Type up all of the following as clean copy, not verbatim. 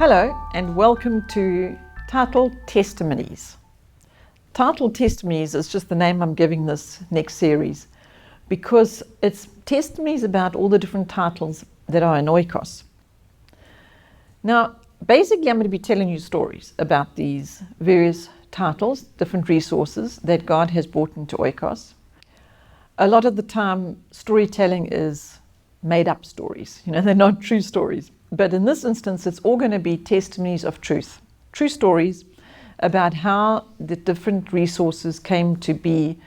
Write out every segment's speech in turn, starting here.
Hello and welcome to Titled Testimonies. Titled Testimonies is just the name I'm giving this next series because it's testimonies about all the different titles that are in Oikos. Now, basically I'm going to be telling you stories about these various titles, different resources that God has brought into Oikos. A lot of the time storytelling is made up stories, they're not true stories. But in this instance, it's all going to be testimonies of truth, true stories about how the different resources came to be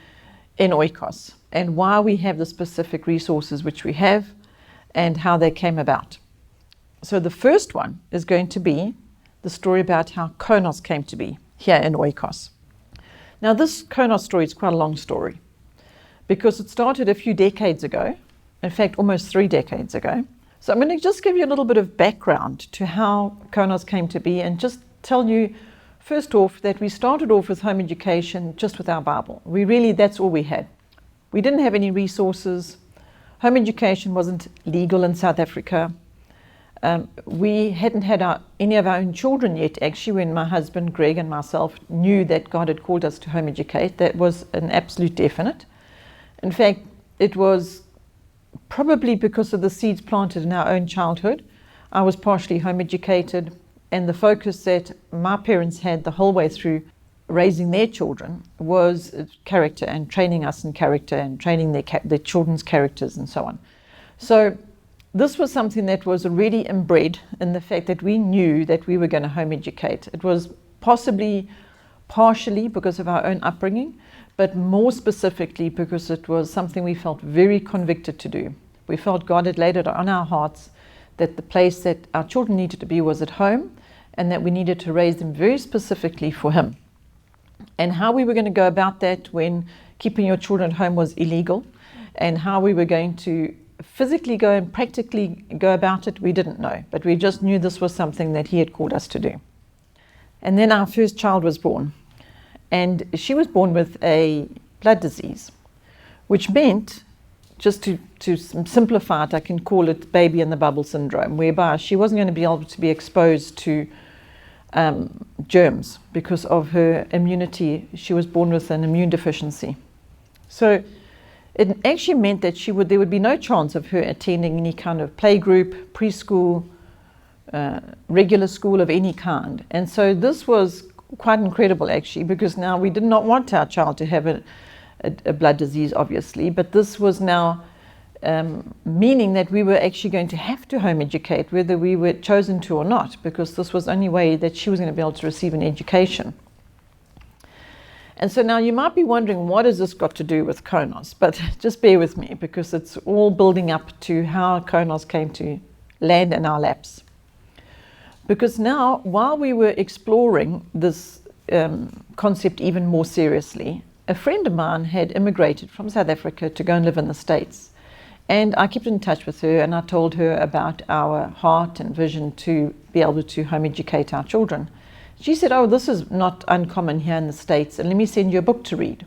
in Oikos and why we have the specific resources which we have and how they came about. So the first one is going to be the story about how KONOS came to be here in Oikos. Now this KONOS story is quite a long story because it started a few decades ago, in fact almost 3 decades ago. So I'm going to just give you a little bit of background to how KONOS came to be and just tell you first off that we started off with home education just with our Bible. That's all we had. We didn't have any resources. Home education wasn't legal in South Africa. We hadn't had any of our own children yet actually when my husband Greg and myself knew that God had called us to home educate. That was an absolute definite. In fact, it was probably because of the seeds planted in our own childhood. I was partially home educated, and the focus that my parents had the whole way through raising their children was character and training us in character and training their children's characters and so on. So this was something that was already inbred in the fact that we knew that we were going to home educate. It was possibly partially because of our own upbringing, but more specifically because it was something we felt very convicted to do. We felt God had laid it on our hearts that the place that our children needed to be was at home and that we needed to raise them very specifically for Him. And how we were going to go about that when keeping your children at home was illegal and how we were going to physically go and practically go about it, we didn't know. But we just knew this was something that He had called us to do. And then our first child was born. And she was born with a blood disease, which meant, just to simplify it, I can call it baby in the bubble syndrome, whereby she wasn't going to be able to be exposed to germs because of her immunity. She was born with an immune deficiency. So it actually meant that there would be no chance of her attending any kind of playgroup, preschool, regular school of any kind. And so this was quite incredible actually, because now we did not want our child to have a blood disease obviously, but this was now meaning that we were actually going to have to home educate whether we were chosen to or not, because this was the only way that she was going to be able to receive an education. And so now you might be wondering, what has this got to do with KONOS? But just bear with me because it's all building up to how KONOS came to land in our laps. Because now, while we were exploring this concept even more seriously, a friend of mine had immigrated from South Africa to go and live in the States. And I kept in touch with her and I told her about our heart and vision to be able to home educate our children. She said, "Oh, this is not uncommon here in the States, and let me send you a book to read."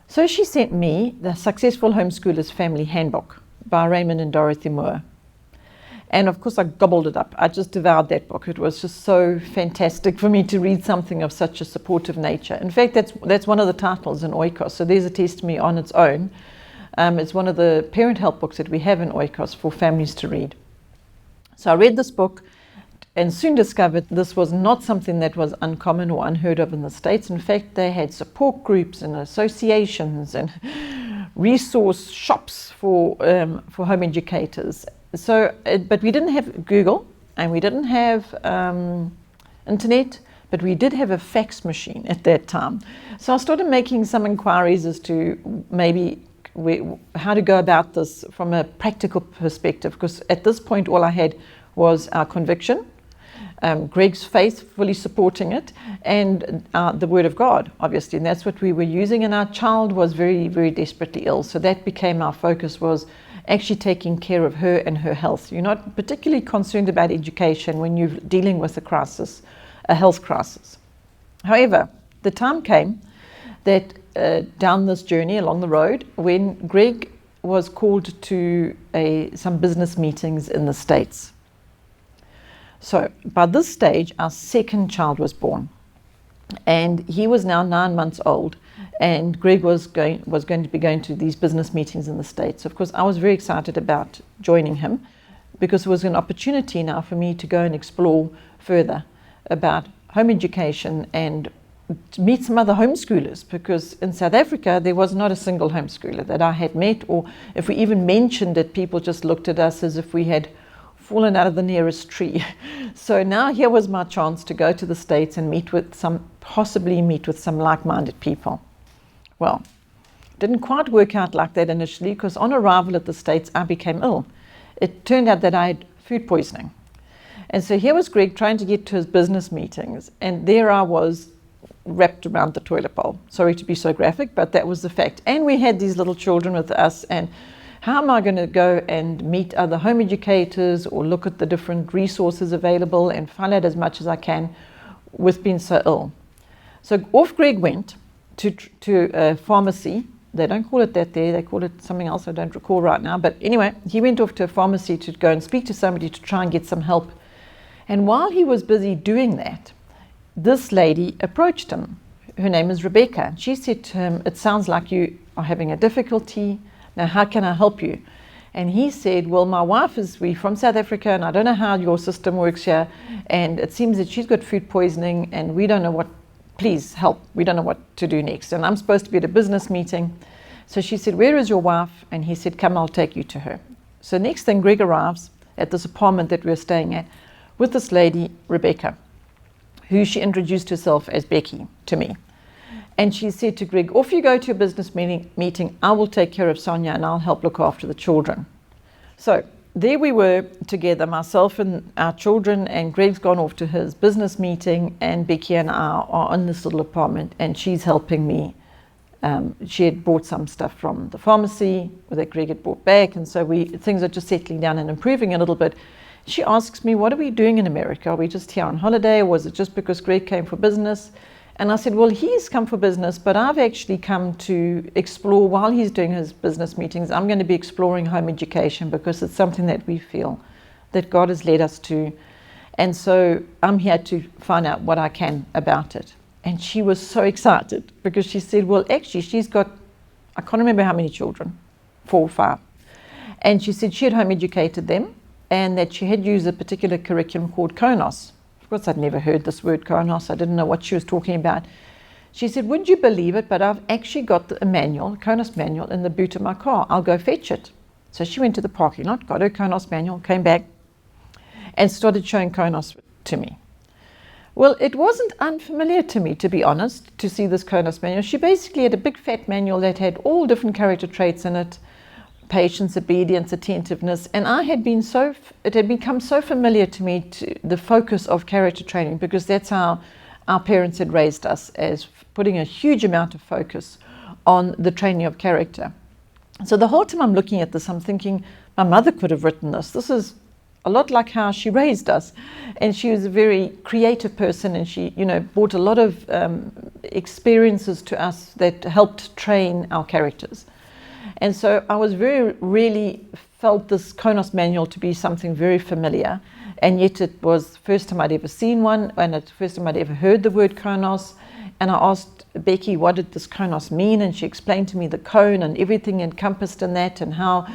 So she sent me The Successful Homeschooler's Family Handbook by Raymond and Dorothy Moore. And of course I gobbled it up. I just devoured that book. It was just so fantastic for me to read something of such a supportive nature. In fact, that's one of the titles in Oikos. So there's a testimony on its own. It's one of the parent help books that we have in Oikos for families to read. So I read this book and soon discovered this was not something that was uncommon or unheard of in the States. In fact, they had support groups and associations and resource shops for home educators. So, but we didn't have Google and we didn't have internet, but we did have a fax machine at that time. So I started making some inquiries as to maybe how to go about this from a practical perspective, because at this point all I had was our conviction, Greg's faith fully supporting it, and the Word of God, obviously, and that's what we were using. And our child was very, very desperately ill, so that became our focus, was actually taking care of her and her health. You're not particularly concerned about education when you're dealing with a crisis, a health crisis. However, the time came that down this journey along the road when Greg was called to some business meetings in the States. So by this stage, our second child was born, and he was now 9 months old, and Greg was going to be going to these business meetings in the States. Of course, I was very excited about joining him, because it was an opportunity now for me to go and explore further about home education and to meet some other homeschoolers, because in South Africa there was not a single homeschooler that I had met, or if we even mentioned it, people just looked at us as if we had fallen out of the nearest tree. So now here was my chance to go to the States and possibly meet with some like-minded people. Well, it didn't quite work out like that initially, because on arrival at the States I became ill. It turned out that I had food poisoning. And so here was Greg trying to get to his business meetings, and there I was wrapped around the toilet bowl. Sorry to be so graphic, but that was the fact. And we had these little children with us, and how am I going to go and meet other home educators or look at the different resources available and find out as much as I can with being so ill? So off Greg went to a pharmacy. They don't call it that there, they call it something else I don't recall right now. But anyway, he went off to a pharmacy to go and speak to somebody to try and get some help. And while he was busy doing that, this lady approached him. Her name is Rebecca. She said to him, "It sounds like you are having a difficulty. Now, how can I help you?" And he said, "Well, my wife we're from South Africa, and I don't know how your system works here. And it seems that she's got food poisoning, and we don't know please help. We don't know what to do next. And I'm supposed to be at a business meeting." So she said, "Where is your wife?" And he said, "Come, I'll take you to her." So next thing, Greg arrives at this apartment that we're staying at with this lady, Rebecca, who she introduced herself as Becky to me. And she said to Greg, "Off you go to a business meeting. I will take care of Sonia, and I'll help look after the children." So there we were together, myself and our children, and Greg's gone off to his business meeting, and Becky and I are in this little apartment, and she's helping me. She had brought some stuff from the pharmacy that Greg had brought back, and so things are just settling down and improving a little bit. She asks me, "What are we doing in America? Are we just here on holiday, or was it just because Greg came for business?" And I said, "Well, he's come for business, but I've actually come to explore while he's doing his business meetings. I'm going to be exploring home education because it's something that we feel that God has led us to. And so I'm here to find out what I can about it." And she was so excited because she said, "Well, actually, she's got, I can't remember how many children, 4 or 5. And she said she had home educated them, and that she had used a particular curriculum called KONOS. Of course, I'd never heard this word KONOS. I didn't know what she was talking about. She said, "Wouldn't you believe it, but I've actually got a manual, KONOS manual, in the boot of my car. I'll go fetch it." So she went to the parking lot, got her KONOS manual, came back, and started showing KONOS to me. Well, it wasn't unfamiliar to me, to be honest, to see this KONOS manual. She basically had a big fat manual that had all different character traits in it: patience, obedience, attentiveness, and it had become so familiar to me, to the focus of character training, because that's how our parents had raised us, as putting a huge amount of focus on the training of character. So the whole time I'm looking at this, I'm thinking, my mother could have written this. This is a lot like how she raised us, and she was a very creative person, and she, brought a lot of experiences to us that helped train our characters. And so I was really felt this KONOS manual to be something very familiar, and yet it was the first time I'd ever seen one, and it's the first time I'd ever heard the word KONOS. And I asked Becky, what did this KONOS mean? And she explained to me the cone and everything encompassed in that, and how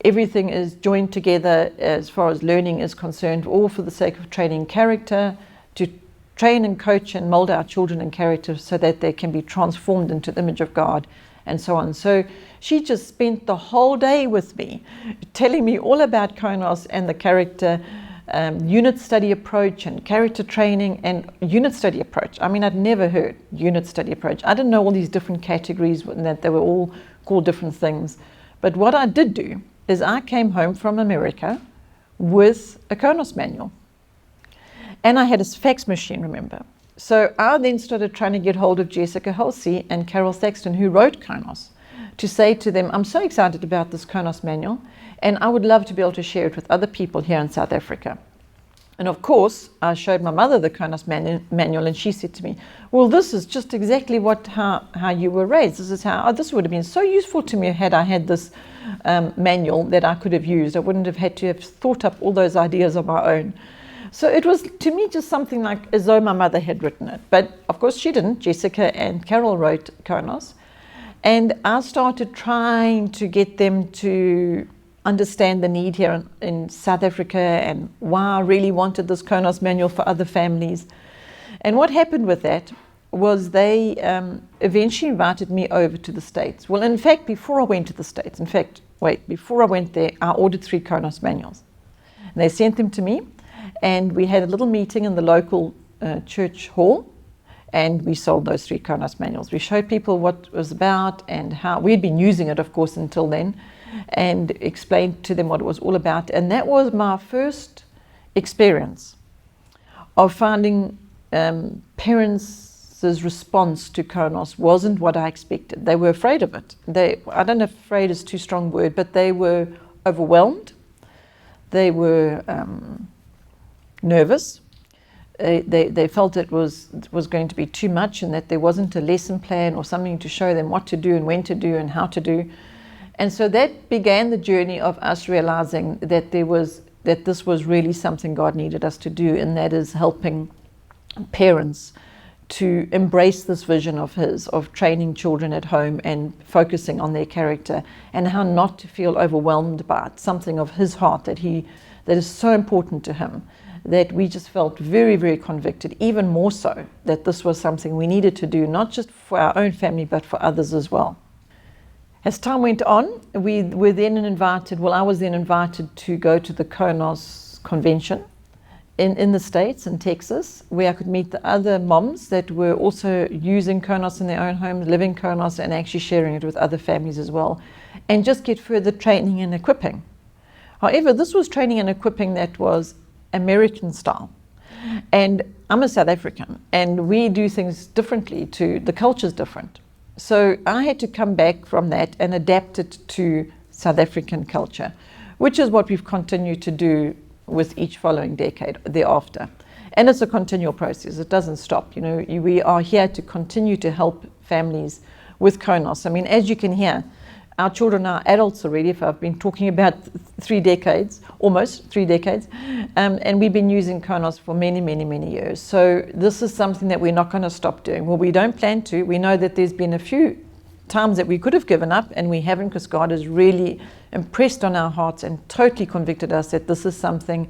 everything is joined together as far as learning is concerned, all for the sake of training character, to train and coach and mold our children in character so that they can be transformed into the image of God, and so on. So she just spent the whole day with me, telling me all about KONOS and the character unit study approach and character training and unit study approach. I mean, I'd never heard unit study approach. I didn't know all these different categories and that they were all called different things. But what I did do is I came home from America with a KONOS manual. And I had a fax machine, remember. So I then started trying to get hold of Jessica Halsey and Carol Thaxton, who wrote KONOS, to say to them, "I'm so excited about this KONOS manual, and I would love to be able to share it with other people here in South Africa." And of course, I showed my mother the KONOS manual, and she said to me, "Well, this is just exactly how you were raised. This would have been so useful to me had I had this manual that I could have used. I wouldn't have had to have thought up all those ideas on my own." So it was, to me, just something like as though my mother had written it. But of course she didn't. Jessica and Carol wrote KONOS. And I started trying to get them to understand the need here in South Africa and why I really wanted this KONOS manual for other families. And what happened with that was they eventually invited me over to the States. Well, in fact, before I went to the States, before I went there, I ordered 3 KONOS manuals. And they sent them to me, and we had a little meeting in the local church hall, and we sold those 3 KONOS manuals. We showed people what it was about and how we'd been using it, of course, until then, and explained to them what it was all about. And that was my first experience of finding parents' response to KONOS wasn't what I expected. They were afraid of it. I don't know if afraid is too strong a word, but they were overwhelmed. They were nervous. They felt it was going to be too much and that there wasn't a lesson plan or something to show them what to do and when to do and how to do. And so that began the journey of us realizing that this was really something God needed us to do, and that is helping parents to embrace this vision of His, of training children at home and focusing on their character, and how not to feel overwhelmed by it, something of His heart that is so important to Him, that we just felt very, very convicted, even more so, that this was something we needed to do, not just for our own family, but for others as well. As time went on, I was then invited to go to the KONOS convention in the States, in Texas, where I could meet the other moms that were also using KONOS in their own homes, living KONOS, and actually sharing it with other families as well, and just get further training and equipping. However, this was training and equipping that was American style. And I'm a South African, and we do things differently the culture's different. So I had to come back from that and adapt it to South African culture, which is what we've continued to do with each following decade thereafter. And it's a continual process. It doesn't stop. We are here to continue to help families with KONOS. I mean, as you can hear, our children are adults already, if I've been talking about 3 decades, almost 3 decades, and we've been using KONOS for many, many, many years. So this is something that we're not going to stop doing. Well, we don't plan to. We know that there's been a few times that we could have given up, and we haven't, because God has really impressed on our hearts and totally convicted us that this is something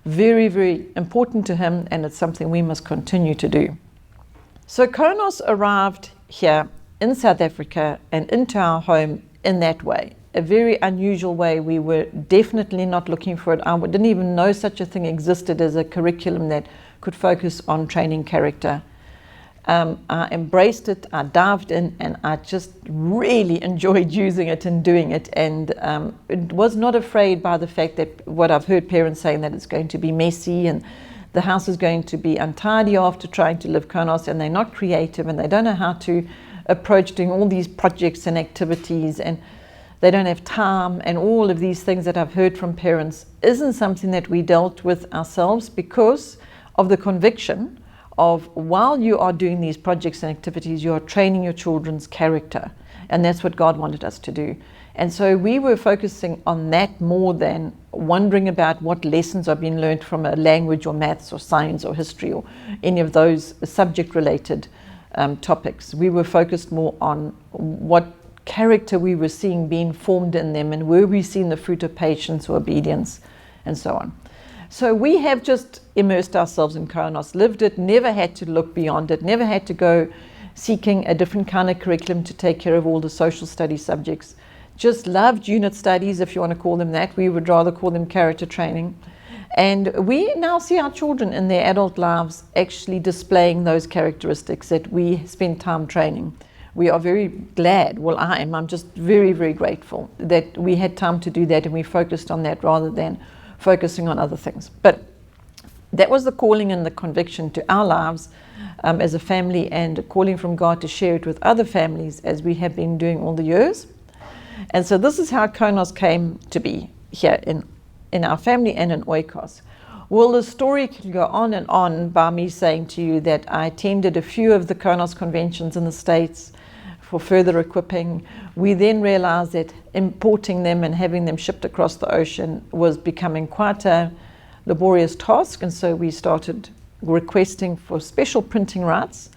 very, very important to Him, and it's something we must continue to do. So KONOS arrived here in South Africa and into our home in that way, a very unusual way. We were definitely not looking for it. I didn't even know such a thing existed as a curriculum that could focus on training character. I embraced it, I dived in, and I just really enjoyed using it and doing it, and was not afraid by the fact that what I've heard parents saying, that it's going to be messy and the house is going to be untidy after trying to live KONOS, and they're not creative and they don't know how to approach doing all these projects and activities, and they don't have time, and all of these things that I've heard from parents isn't something that we dealt with ourselves, because of the conviction of, while you are doing these projects and activities, you are training your children's character, and that's what God wanted us to do. And so we were focusing on that more than wondering about what lessons are being learned from a language or maths or science or history or any of those subject related topics. We were focused more on what character we were seeing being formed in them, and were we seeing the fruit of patience or obedience, and so on. So we have just immersed ourselves in KONOS, lived it, never had to look beyond it, never had to go seeking a different kind of curriculum to take care of all the social studies subjects. Just loved unit studies, if you want to call them that. We would rather call them character training. And we now see our children in their adult lives actually displaying those characteristics that we spend time training. We are very glad, well, I'm just very, very grateful that we had time to do that, and we focused on that rather than focusing on other things. But that was the calling and the conviction to our lives as a family, and a calling from God to share it with other families, as we have been doing all the years. And so this is how KONOS came to be here in our family and in Oikos. Well, the story can go on and on by me saying to you that I attended a few of the KONOS conventions in the States for further equipping. We then realized that importing them and having them shipped across the ocean was becoming quite a laborious task, and so we started requesting for special printing rights.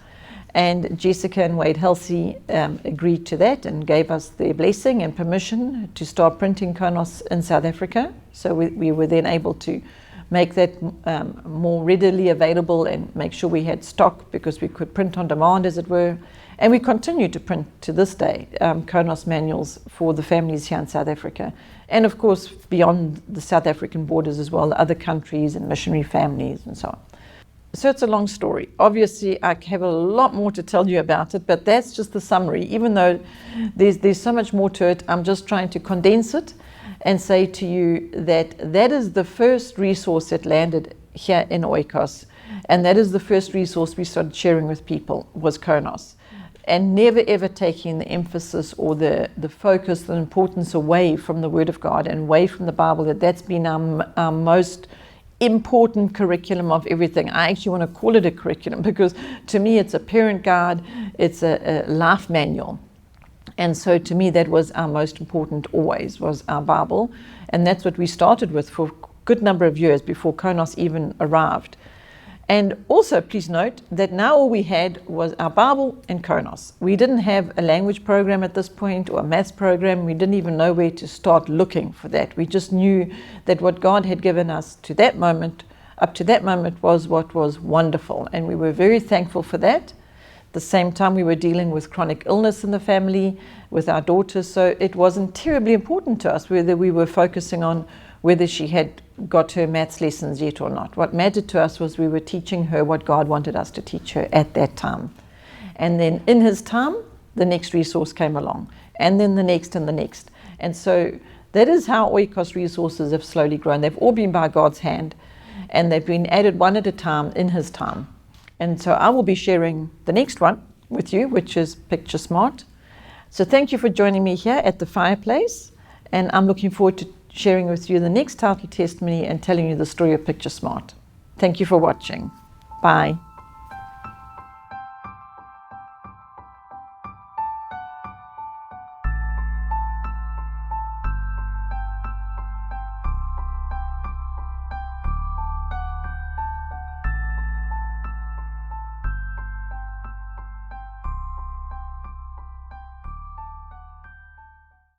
And Jessica and Wade Halsey agreed to that and gave us their blessing and permission to start printing KONOS in South Africa. So we were then able to make that more readily available and make sure we had stock, because we could print on demand, as it were. And we continue to print to this day KONOS manuals for the families here in South Africa. And of course, beyond the South African borders as well, other countries and missionary families and so on. So it's a long story. Obviously, I have a lot more to tell you about it, but that's just the summary. Even though there's so much more to it, I'm just trying to condense it and say to you that that is the first resource that landed here in Oikos. And that is the first resource we started sharing with people, was KONOS. And never ever taking the emphasis or the focus, the importance away from the Word of God and away from the Bible. That's been our most important curriculum of everything. I actually want to call it a curriculum, because to me it's a parent guide, it's a life manual. And so to me that was our most important always, was our Bible. And that's what we started with for a good number of years before KONOS even arrived. And also please note that now all we had was our Bible and KONOS. We didn't have a language program at this point or a maths program. We didn't even know where to start looking for that. We just knew that what God had given us to that moment, up to that moment, was what was wonderful. And we were very thankful for that. At the same time, we were dealing with chronic illness in the family with our daughter. So it wasn't terribly important to us whether we were focusing on whether she had got her maths lessons yet or not. What mattered to us was we were teaching her what God wanted us to teach her at that time. And then in His time, the next resource came along, and then the next and the next. And so that is how Oikos resources have slowly grown. They've all been by God's hand, and they've been added one at a time in His time. And so I will be sharing the next one with you, which is Picture Smart. So thank you for joining me here at the fireplace, and I'm looking forward to sharing with you the next title testimony and telling you the story of Picture Smart. Thank you for watching. Bye.